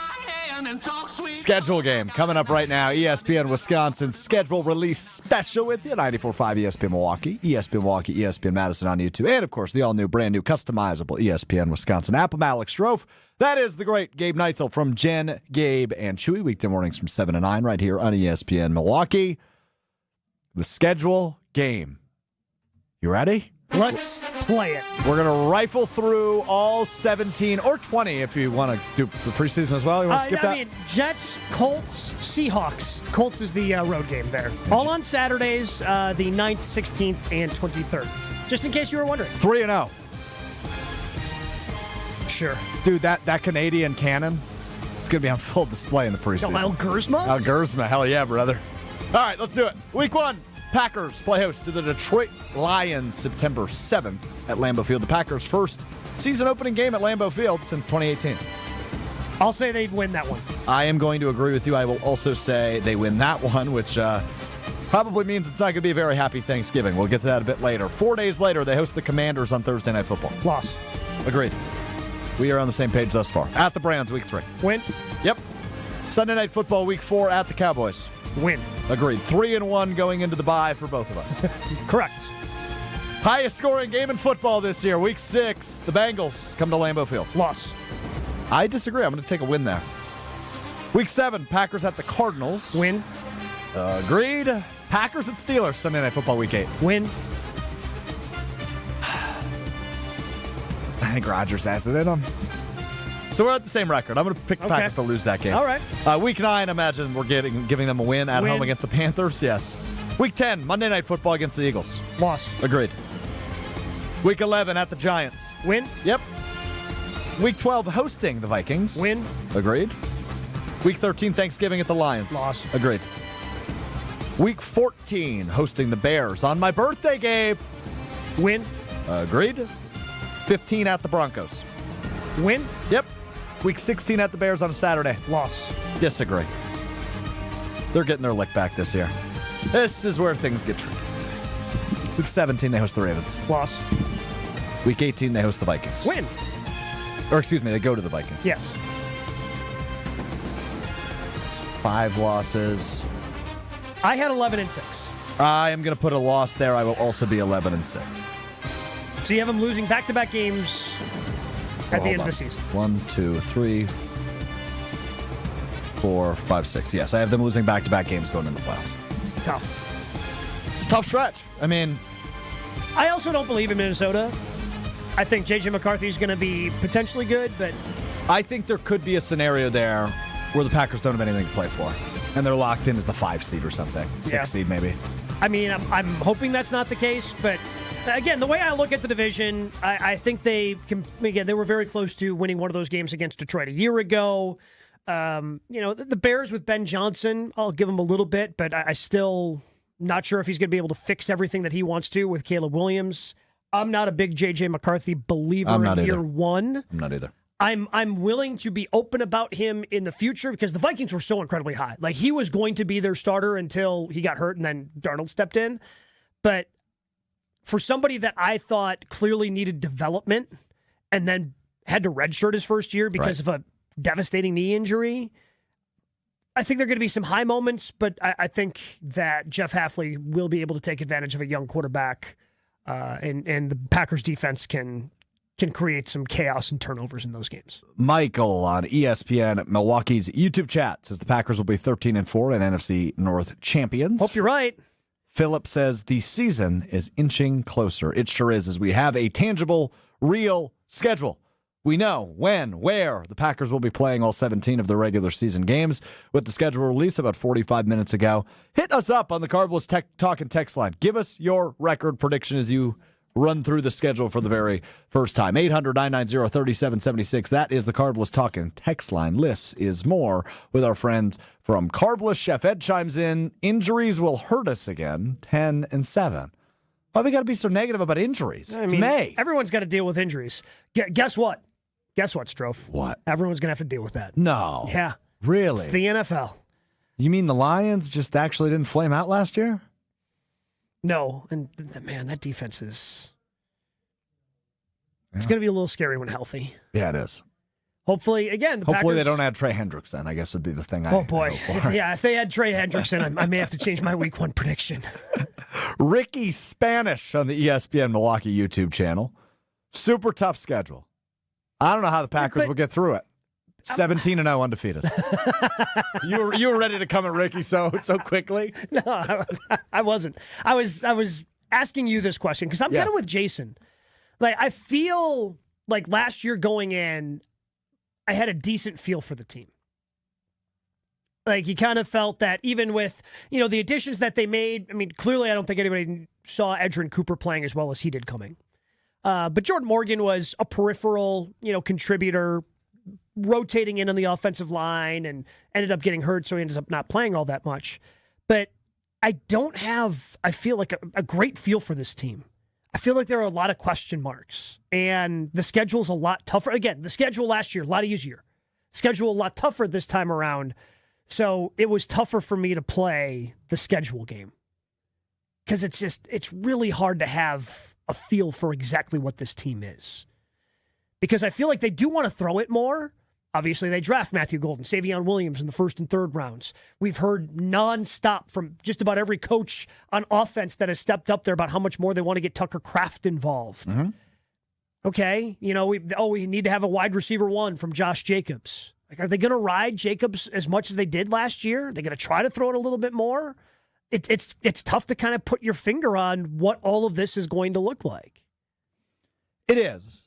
schedule game coming up right now. ESPN Wisconsin Schedule Release Special with you. 94.5 ESPN Milwaukee, ESPN Madison on YouTube, and, of course, the all-new, brand-new, customizable ESPN Wisconsin app. I'm Alex Strofe. That is the great Gabe Neitzel from Jen, Gabe, and Chewy. Weekday mornings from 7 to 9 right here on ESPN Milwaukee. The schedule game. You ready? Let's play it. We're going to rifle through all 17 or 20 if you want to do the preseason as well. You want to skip that? I mean, Jets, Colts, Seahawks. Colts is the road game there. All on Saturdays, the 9th, 16th, and 23rd. Just in case you were wondering. 3-0. Sure. Dude, that Canadian cannon, it's going to be on full display in the preseason. El Gurzma? El Gurzma. Hell yeah, brother. All right, let's do it. Week 1. Packers play host to the Detroit Lions September 7th at Lambeau Field. The Packers' first season opening game at Lambeau Field since 2018. I'll say they'd win that one. I am going to agree with you. I will also say they win that one, which probably means it's not going to be a very happy Thanksgiving. We'll get to that a bit later. 4 days later, they host the Commanders on Thursday Night Football. Loss. Agreed. We are on the same page thus far. At the Browns, Week 3. Win. Yep. Sunday Night Football, Week 4 at the Cowboys. Win. Agreed. 3-1 going into the bye for both of us. Correct. Highest scoring game in football this year, Week 6. The Bengals come to Lambeau Field. Loss. I disagree. I'm going to take a win there. Week 7, Packers at the Cardinals. Win. Agreed. Packers at Steelers, Sunday Night Football, Week 8. Win. I think Rodgers has it in him. So we're at the same record. I'm going to pick the Packers to lose that game. All right. Week 9, imagine we're giving them a win at home against the Panthers. Yes. Week 10, Monday Night Football against the Eagles. Loss. Agreed. Week 11 at the Giants. Win. Yep. Week 12, hosting the Vikings. Win. Agreed. Week 13, Thanksgiving at the Lions. Loss. Agreed. Week 14, hosting the Bears on my birthday, Gabe. Win. Agreed. 15 at the Broncos. Win. Yep. Week 16 at the Bears on a Saturday. Loss. Disagree. They're getting their lick back this year. This is where things get tricky. Week 17, they host the Ravens. Loss. Week 18, they host the Vikings. Win. Or excuse me, they go to the Vikings. Yes. 5 losses. I had 11-6. I am going to put a loss there. I will also be 11-6. So you have them losing back-to-back games at the end of the season. 1, 2, 3, 4, 5, 6. Yes, I have them losing back-to-back games going into the playoffs. Tough. It's a tough stretch. I mean, I also don't believe in Minnesota. I think J.J. McCarthy is going to be potentially good, but I think there could be a scenario there where the Packers don't have anything to play for, and they're locked in as the 5 seed or something, 6 seed maybe. I mean, I'm hoping that's not the case, but again, the way I look at the division, I think they were very close to winning one of those games against Detroit a year ago. The Bears with Ben Johnson, I'll give him a little bit, but I still not sure if he's going to be able to fix everything that he wants to with Caleb Williams. I'm not a big J.J. McCarthy believer in year one. I'm not either. I'm willing to be open about him in the future because the Vikings were so incredibly high. Like, he was going to be their starter until he got hurt and then Darnold stepped in. But for somebody that I thought clearly needed development and then had to redshirt his first year because of a devastating knee injury, I think there are going to be some high moments, but I think that Jeff Hafley will be able to take advantage of a young quarterback, and the Packers defense can create some chaos and turnovers in those games. Michael on ESPN Milwaukee's YouTube chat says the Packers will be 13-4 and NFC North champions. Hope you're right. Philip says the season is inching closer. It sure is, as we have a tangible, real schedule. We know when, where the Packers will be playing all 17 of their regular season games with the schedule release about 45 minutes ago. Hit us up on the Carbless Talk and Text line. Give us your record prediction as you run through the schedule for the very first time. 800-990-3776. That is the Carbless Talk and Text line. Lists is more with our friends from Carbless. Chef Ed chimes in. Injuries will hurt us again. 10-7. Why we got to be so negative about injuries? It's May. Everyone's got to deal with injuries. Guess what? Guess what, Strofe? What? Everyone's going to have to deal with that. No. Yeah. Really? It's the NFL. You mean the Lions just actually didn't flame out last year? No. And, man, that defense is... It's going to be a little scary when healthy. Yeah, it is. Hopefully, again, Hopefully Packers... they don't add Trey Hendrickson, I guess would be the thing I Oh, boy. hope for. If they had Trey Hendrickson, I may have to change my week one prediction. Ricky Spanish on the ESPN Milwaukee YouTube channel. Super tough schedule. I don't know how the Packers will get through it. 17-0 undefeated. You were ready to come at Ricky so quickly? No, I wasn't. I was asking you this question because I'm kind of with Jason. Like, I feel like last year going in, I had a decent feel for the team. Like, you kind of felt that even with, the additions that they made, I mean, clearly I don't think anybody saw Edgerrin Cooper playing as well as he did coming. But Jordan Morgan was a peripheral, contributor, rotating in on the offensive line and ended up getting hurt, so he ended up not playing all that much. But I feel like a great feel for this team. I feel like there are a lot of question marks, and the schedule's a lot tougher. Again, the schedule last year, a lot easier. Schedule a lot tougher this time around. So it was tougher for me to play the schedule game because it's really hard to have a feel for exactly what this team is. Because I feel like they do want to throw it more. Obviously, they draft Matthew Golden, Savion Williams in the first and third rounds. We've heard nonstop from just about every coach on offense that has stepped up there about how much more they want to get Tucker Kraft involved. Mm-hmm. Okay, we need to have a wide receiver one from Josh Jacobs. Like, are they going to ride Jacobs as much as they did last year? Are they going to try to throw it a little bit more? It's tough to kind of put your finger on what all of this is going to look like. It is.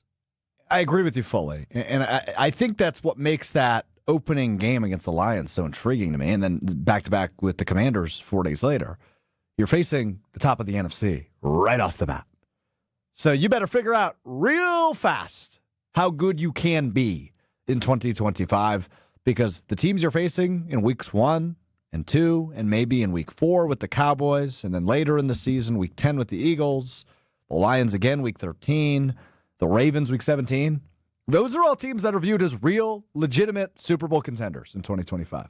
I agree with you fully. And I think that's what makes that opening game against the Lions so intriguing to me. And then back-to-back with the Commanders 4 days later, you're facing the top of the NFC right off the bat. So you better figure out real fast how good you can be in 2025 because the teams you're facing in weeks 1 and 2 and maybe in week 4 with the Cowboys and then later in the season, week 10 with the Eagles, the Lions again, week 13, the Ravens, week 17. Those are all teams that are viewed as real, legitimate Super Bowl contenders in 2025.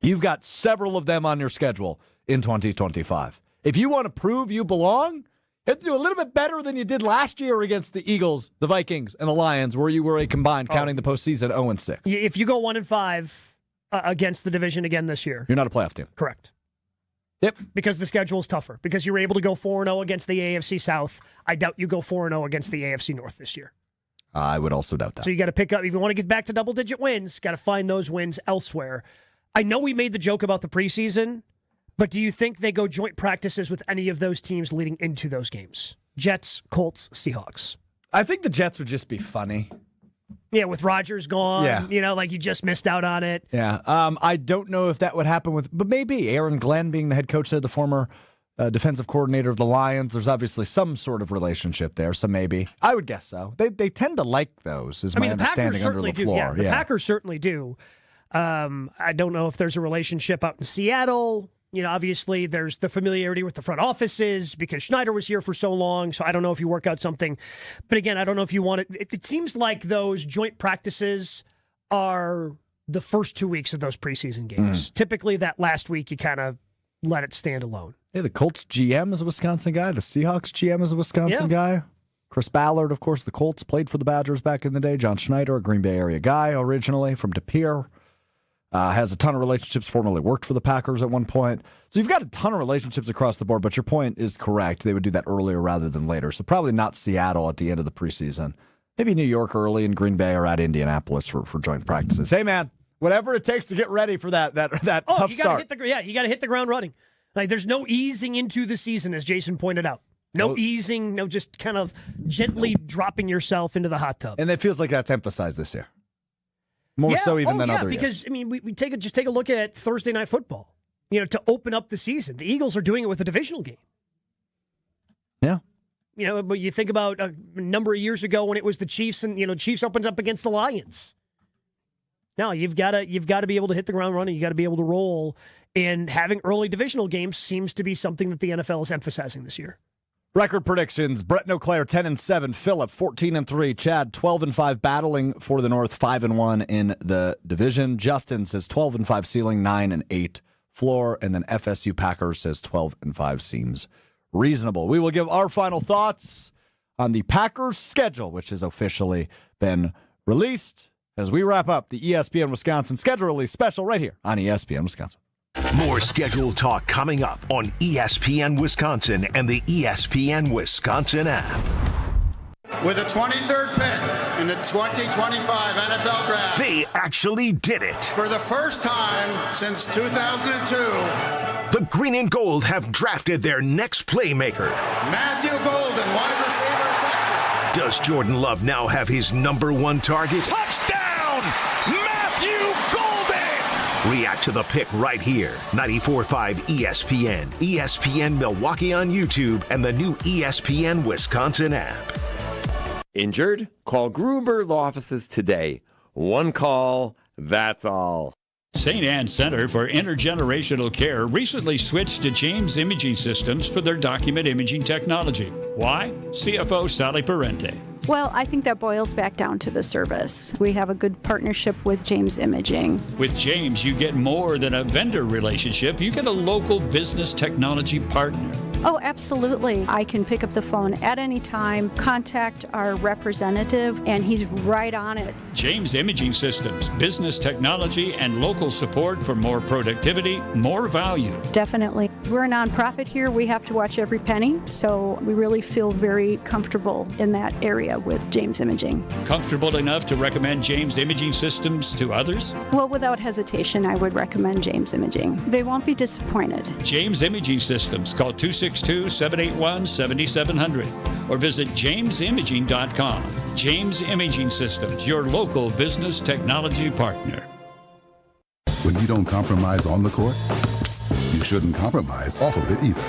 You've got several of them on your schedule in 2025. If you want to prove you belong, you have to do a little bit better than you did last year against the Eagles, the Vikings, and the Lions, where you were a combined, counting the postseason, 0-6. If you go 1-5 against the division again this year, you're not a playoff team. Correct. Yep. Because the schedule is tougher. Because you were able to go 4-0 against the AFC South. I doubt you go 4-0 against the AFC North this year. I would also doubt that. So you got to pick up. If you want to get back to double-digit wins, got to find those wins elsewhere. I know we made the joke about the preseason, but do you think they go joint practices with any of those teams leading into those games? Jets, Colts, Seahawks. I think the Jets would just be funny. Yeah, with Rodgers gone, like you just missed out on it. Yeah, I don't know if that would happen but maybe Aaron Glenn being the head coach there, the former defensive coordinator of the Lions. There's obviously some sort of relationship there, so maybe. I would guess so. They tend to like those, is my understanding under the floor. Yeah, the Packers certainly do. I don't know if there's a relationship out in Seattle. Obviously there's the familiarity with the front offices because Schneider was here for so long, so I don't know if you work out something. But again, I don't know if you want it. It seems like those joint practices are the first 2 weeks of those preseason games. Typically that last week you kind of let it stand alone. Yeah, the Colts GM is a Wisconsin guy. The Seahawks GM is a Wisconsin guy. Chris Ballard, of course, the Colts, played for the Badgers back in the day. John Schneider, a Green Bay area guy originally from De Pere. Has a ton of relationships, formerly worked for the Packers at one point. So you've got a ton of relationships across the board, but your point is correct. They would do that earlier rather than later. So probably not Seattle at the end of the preseason. Maybe New York early and Green Bay or at Indianapolis for joint practices. Hey, man, whatever it takes to get ready for that tough start. You got to hit the ground running. Like, there's no easing into the season, as Jason pointed out. No easing, no just kind of gently dropping yourself into the hot tub. And it feels like that's emphasized this year. More so even than other years. Because, I mean, we take a look at Thursday Night Football, to open up the season. The Eagles are doing it with a divisional game. Yeah. But you think about a number of years ago when it was the Chiefs and, Chiefs opens up against the Lions. Now, you've got to be able to hit the ground running. You got to be able to roll. And having early divisional games seems to be something that the NFL is emphasizing this year. Record predictions: Brett and Auclair 10-7, Phillip 14-3, Chad 12-5, battling for the North 5-1 in the division. Justin says 12-5 ceiling, 9-8 floor, and then FSU Packers says 12-5 seems reasonable. We will give our final thoughts on the Packers schedule, which has officially been released, as we wrap up the ESPN Wisconsin schedule release special right here on ESPN Wisconsin. More schedule talk coming up on ESPN Wisconsin and the ESPN Wisconsin app. With a 23rd pick in the 2025 NFL Draft. They actually did it. For the first time since 2002. The Green and Gold have drafted their next playmaker. Matthew Golden, wide receiver of Texas. Does Jordan Love now have his number one target? Touchdown! Matthew Golden! React to the pick right here. 94.5 ESPN. ESPN Milwaukee on YouTube and the new ESPN Wisconsin app. Injured? Call Gruber Law Offices today. One call, that's all. St. Anne Center for Intergenerational Care recently switched to James Imaging Systems for their document imaging technology. Why? CFO Sally Parente. Well, I think that boils back down to the service. We have a good partnership with James Imaging. With James, you get more than a vendor relationship. You get a local business technology partner. Oh, absolutely. I can pick up the phone at any time, contact our representative, and he's right on it. James Imaging Systems, business technology and local support for more productivity, more value. Definitely. We're a nonprofit here. We have to watch every penny, so we really feel very comfortable in that area with James Imaging. Comfortable enough to recommend James Imaging Systems to others? Well, without hesitation, I would recommend James Imaging. They won't be disappointed. James Imaging Systems. Call 262-781-7700 or visit jamesimaging.com. James Imaging Systems, your local business technology partner. When you don't compromise on the court, you shouldn't compromise off of it either.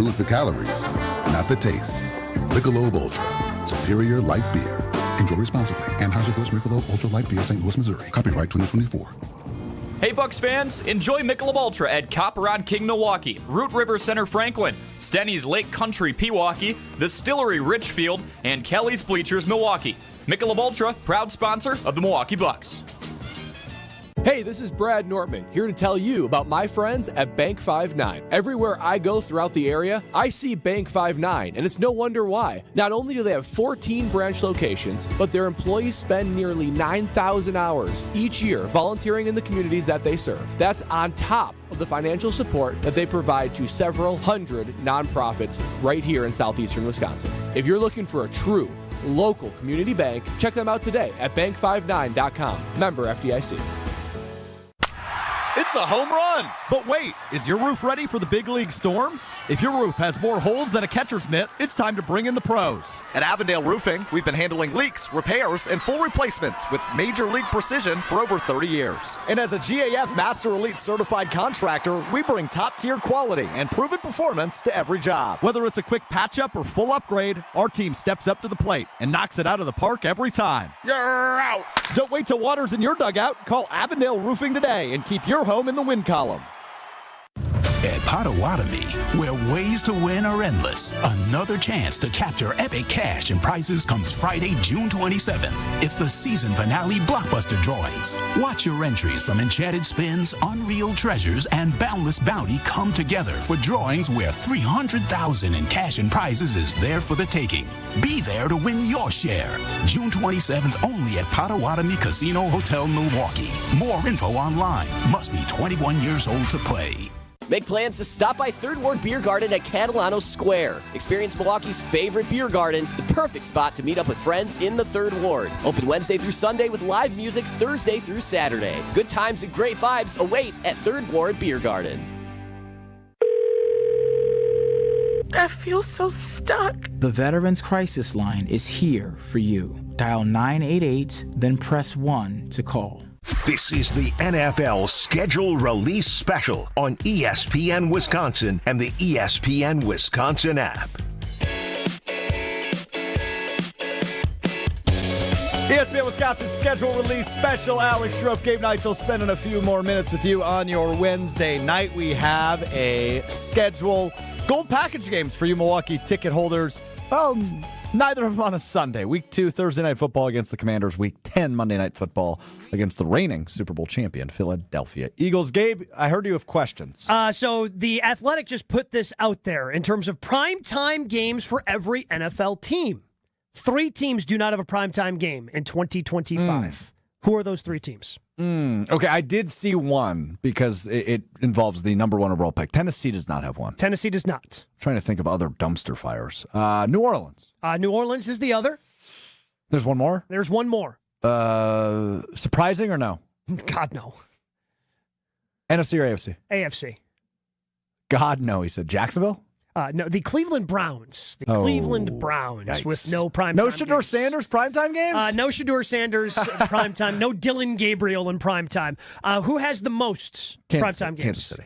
Lose the calories, not the taste. Michelob Ultra, superior light beer. Enjoy responsibly. Anheuser-Busch Michelob Ultra Light Beer, St. Louis, Missouri. Copyright 2024. Hey Bucks fans, enjoy Michelob Ultra at Copperon King Milwaukee, Root River Center Franklin, Stenny's Lake Country Pewaukee, the Distillery Richfield, and Kelly's Bleachers Milwaukee. Michelob Ultra, proud sponsor of the Milwaukee Bucks. Hey, this is Brad Nortman, here to tell you about my friends at Bank 5-9. Everywhere I go throughout the area, I see Bank 5-9, and it's no wonder why. Not only do they have 14 branch locations, but their employees spend nearly 9,000 hours each year volunteering in the communities that they serve. That's on top of the financial support that they provide to several hundred nonprofits right here in southeastern Wisconsin. If you're looking for a true local community bank, check them out today at bank59.com. Member FDIC. It's a home run! But wait, is your roof ready for the big league storms? If your roof has more holes than a catcher's mitt, it's time to bring in the pros. At Avondale Roofing, we've been handling leaks, repairs, and full replacements with major league precision for over 30 years. And as a GAF Master Elite certified contractor, we bring top-tier quality and proven performance to every job. Whether it's a quick patch-up or full upgrade, our team steps up to the plate and knocks it out of the park every time. You're out! Don't wait till water's in your dugout. Call Avondale Roofing today and keep your home in the win column. At Potawatomi, where ways to win are endless, another chance to capture epic cash and prizes comes Friday, June 27th. It's the season finale blockbuster drawings. Watch your entries from Enchanted Spins, Unreal Treasures, and Boundless Bounty come together for drawings where $300,000 in cash and prizes is there for the taking. Be there to win your share. June 27th only at Potawatomi Casino Hotel, Milwaukee. More info online. Must be 21 years old to play. Make plans to stop by Third Ward Beer Garden at Catalano Square. Experience Milwaukee's favorite beer garden, the perfect spot to meet up with friends in the Third Ward. Open Wednesday through Sunday with live music Thursday through Saturday. Good times and great vibes await at Third Ward Beer Garden. I feel so stuck. The Veterans Crisis Line is here for you. Dial 988, then press 1 to call. This is the NFL Schedule Release Special on ESPN Wisconsin and the ESPN Wisconsin app. ESPN Wisconsin Schedule Release Special. Alex Schroff, Gabe Neitzel spending a few more minutes with you on your Wednesday night. We have a schedule. Gold package games for you Milwaukee ticket holders. Neither of them on a Sunday. Week 2, Thursday Night Football against the Commanders. Week 10, Monday Night Football against the reigning Super Bowl champion, Philadelphia Eagles. Gabe, I heard you have questions. So the Athletic just put this out there in terms of primetime games for every NFL team. 3 teams do not have a primetime game in 2025. Who are those 3 teams? Okay, I did see one because it involves the number 1 overall pick. Tennessee does not have one. Tennessee does not. I'm trying to think of other dumpster fires. New Orleans. New Orleans is the other. There's one more? There's one more. Surprising or no? God, no. NFC or AFC? AFC. God, no. He said Jacksonville? No, the Cleveland Browns. Cleveland Browns yikes. with no primetime No Shedeur games. Sanders primetime games? No Shedeur Sanders primetime. No Dylan Gabriel in primetime. Who has the most primetime games? Kansas City.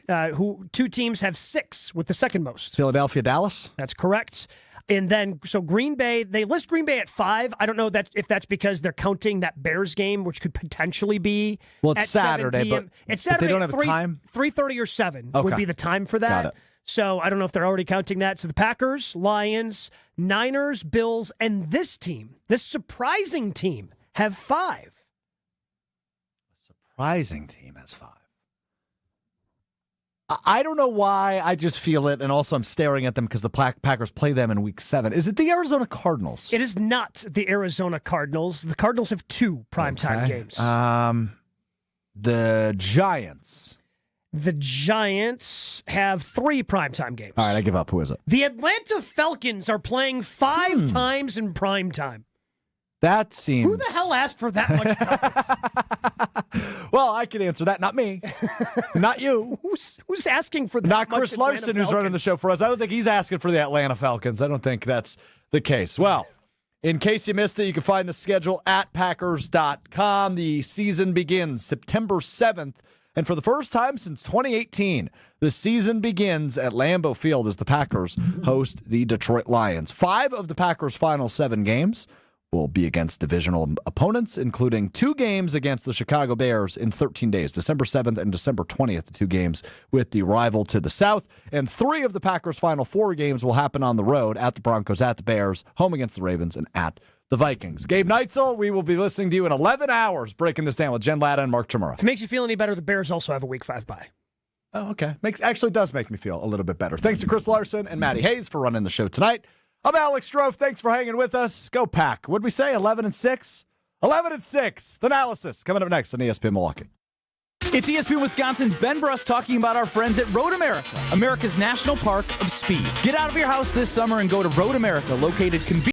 2 teams have 6 with the second most. Philadelphia, Dallas? That's correct. And then, so Green Bay, they list Green Bay at 5. I don't know if that's because they're counting that Bears game, which could potentially be it's at Saturday, 7 p.m. but It's Saturday they don't have a time? 3:30 or 7 Okay. would be the time for that. Got it. So I don't know if they're already counting that. So the Packers, Lions, Niners, Bills, and this surprising team, have 5. Surprising team has 5. I don't know why. I just feel it, and also I'm staring at them because the Packers play them in Week 7. Is it the Arizona Cardinals? It is not the Arizona Cardinals. The Cardinals have 2 primetime games. The Giants. The Giants have 3 primetime games. All right, I give up. Who is it? The Atlanta Falcons are playing 5 times in primetime. That seems... Who the hell asked for that much Falcons? Well, I can answer that. Not me. Not you. Who's asking for that Not much Chris Atlanta Larson, who's Falcons? running the show for us. I don't think he's asking for the Atlanta Falcons. I don't think that's the case. Well, in case you missed it, you can find the schedule at Packers.com. The season begins September 7th. And for the first time since 2018, the season begins at Lambeau Field as the Packers host the Detroit Lions. 5 of the Packers' final 7 games will be against divisional opponents, including 2 games against the Chicago Bears in 13 days, December 7th and December 20th, the 2 games with the rival to the south. And 3 of the Packers' final 4 games will happen on the road at the Broncos, at the Bears, home against the Ravens, and at the Vikings. Gabe Neitzel, we will be listening to you in 11 hours, breaking this down with Jen Latta and Mark Chmura. If it makes you feel any better, the Bears also have a Week 5 bye. Oh, okay. Actually does make me feel a little bit better. Thanks to Chris Larson and Maddie Hayes for running the show tonight. I'm Alex Strofe. Thanks for hanging with us. Go Pack. What'd we say? 11-6? 11-6. The analysis coming up next on ESPN Milwaukee. It's ESPN Wisconsin's Ben Bruss talking about our friends at Road America, America's national park of speed. Get out of your house this summer and go to Road America, located conveniently